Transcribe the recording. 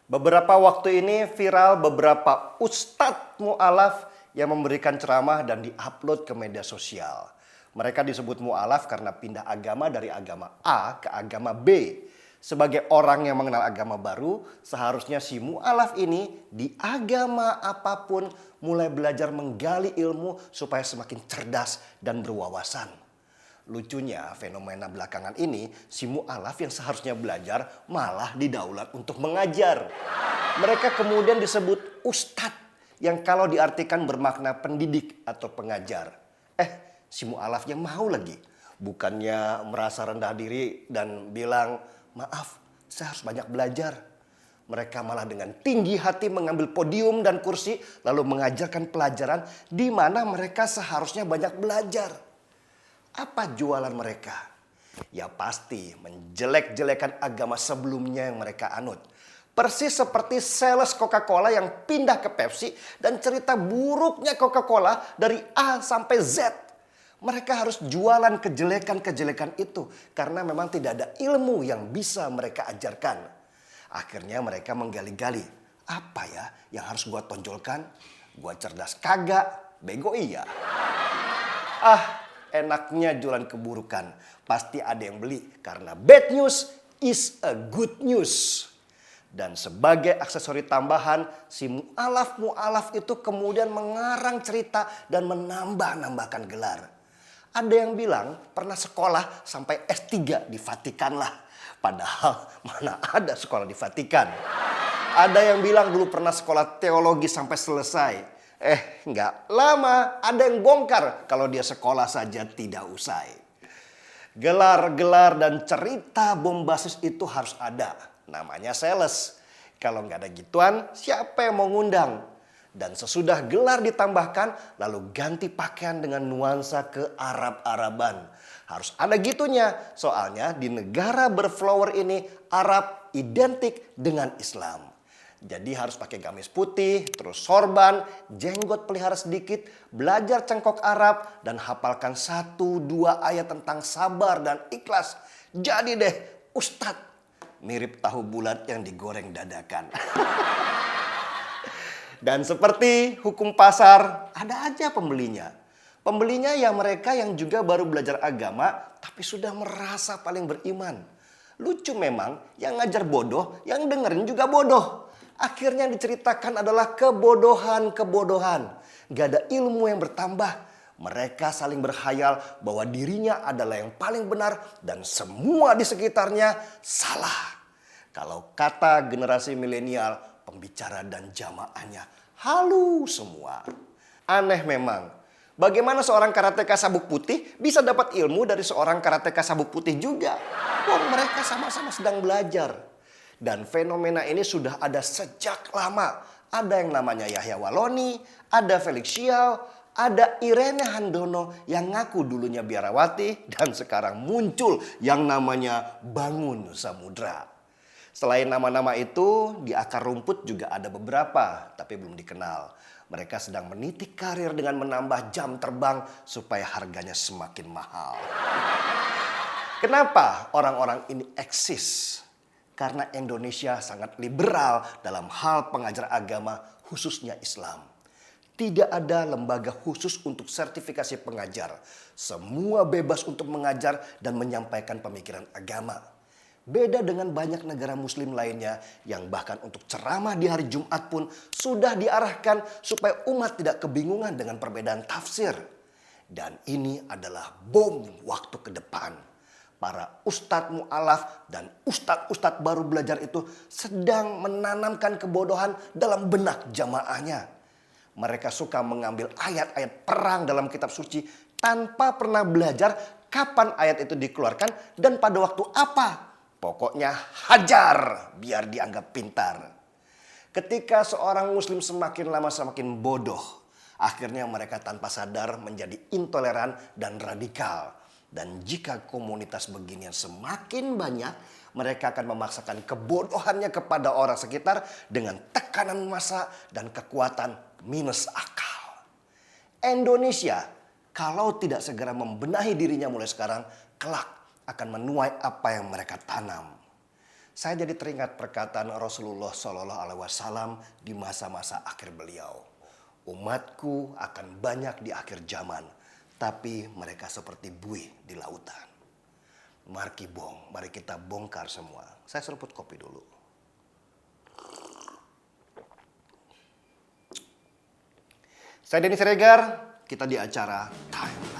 Beberapa waktu ini viral beberapa ustadz mu'alaf yang memberikan ceramah dan diupload ke media sosial. Mereka disebut mu'alaf karena pindah agama dari agama A ke agama B. Sebagai orang yang mengenal agama baru, seharusnya si mu'alaf ini di agama apapun mulai belajar menggali ilmu supaya semakin cerdas dan berwawasan. Lucunya fenomena belakangan ini, si mu'alaf yang seharusnya belajar malah didaulat untuk mengajar. Mereka kemudian disebut ustadz yang kalau diartikan bermakna pendidik atau pengajar. Si mu'alafnya mau lagi. Bukannya merasa rendah diri dan bilang, maaf saya harus banyak belajar. Mereka malah dengan tinggi hati mengambil podium dan kursi lalu mengajarkan pelajaran di mana mereka seharusnya banyak belajar. Apa jualan mereka? Ya pasti menjelek-jelekan agama sebelumnya yang mereka anut. Persis seperti sales Coca-Cola yang pindah ke Pepsi dan cerita buruknya Coca-Cola dari A sampai Z. Mereka harus jualan kejelekan-kejelekan itu karena memang tidak ada ilmu yang bisa mereka ajarkan. Akhirnya mereka menggali-gali. Apa ya yang harus gua tonjolkan? Gua cerdas kagak, bego iya. Enaknya jualan keburukan. Pasti ada yang beli karena bad news is a good news. Dan sebagai aksesori tambahan, si mu'alaf itu kemudian mengarang cerita dan menambahkan gelar. Ada yang bilang pernah sekolah sampai S3 di Vatikan lah. Padahal mana ada sekolah di Vatikan. Ada yang bilang dulu pernah sekolah teologi sampai selesai. Nggak lama ada yang bongkar kalau dia sekolah saja tidak usai. Gelar-gelar dan cerita bombastis itu harus ada. Namanya sales. Kalau nggak ada gituan, siapa yang mau ngundang? Dan sesudah gelar ditambahkan, lalu ganti pakaian dengan nuansa ke Arab-Araban. Harus ada gitunya, soalnya di negara berflower ini Arab identik dengan Islam. Jadi harus pakai gamis putih, terus sorban, jenggot pelihara sedikit, belajar cengkok Arab, dan hafalkan 1-2 ayat tentang sabar dan ikhlas. Jadi deh, ustadz. Mirip tahu bulat yang digoreng dadakan. Dan seperti hukum pasar, ada aja pembelinya. Pembelinya ya mereka yang juga baru belajar agama, tapi sudah merasa paling beriman. Lucu memang, yang ngajar bodoh, yang dengerin juga bodoh. Akhirnya yang diceritakan adalah kebodohan-kebodohan. Gak ada ilmu yang bertambah. Mereka saling berkhayal bahwa dirinya adalah yang paling benar dan semua di sekitarnya salah. Kalau kata generasi milenial, pembicara dan jamaahnya halu semua. Aneh memang. Bagaimana seorang karateka sabuk putih bisa dapat ilmu dari seorang karateka sabuk putih juga? Wong mereka sama-sama sedang belajar. Dan fenomena ini sudah ada sejak lama. Ada yang namanya Yahya Waloni, ada Felix Xiao, ada Irene Handono yang ngaku dulunya biarawati dan sekarang muncul yang namanya Bangun Samudra. Selain nama-nama itu, di akar rumput juga ada beberapa, tapi belum dikenal. Mereka sedang meniti karir dengan menambah jam terbang supaya harganya semakin mahal. Kenapa orang-orang ini eksis? Karena Indonesia sangat liberal dalam hal pengajar agama, khususnya Islam. Tidak ada lembaga khusus untuk sertifikasi pengajar. Semua bebas untuk mengajar dan menyampaikan pemikiran agama. Beda dengan banyak negara muslim lainnya yang bahkan untuk ceramah di hari Jumat pun sudah diarahkan supaya umat tidak kebingungan dengan perbedaan tafsir. Dan ini adalah bom waktu ke depan. Para ustadz mu'alaf dan ustadz baru belajar itu sedang menanamkan kebodohan dalam benak jamaahnya. Mereka suka mengambil ayat-ayat perang dalam kitab suci tanpa pernah belajar kapan ayat itu dikeluarkan dan pada waktu apa. Pokoknya hajar biar dianggap pintar. Ketika seorang muslim semakin lama semakin bodoh, akhirnya mereka tanpa sadar menjadi intoleran dan radikal. Dan jika komunitas beginian semakin banyak, mereka akan memaksakan kebodohannya kepada orang sekitar dengan tekanan massa dan kekuatan minus akal. Indonesia kalau tidak segera membenahi dirinya mulai sekarang, kelak akan menuai apa yang mereka tanam. Saya jadi teringat perkataan Rasulullah Shallallahu Alaihi Wasallam di masa-masa akhir beliau. Umatku akan banyak di akhir zaman, tapi mereka seperti buih di lautan. Mari kita bongkar semua. Saya seruput kopi dulu. Saya Denny Siregar, kita di acara Time.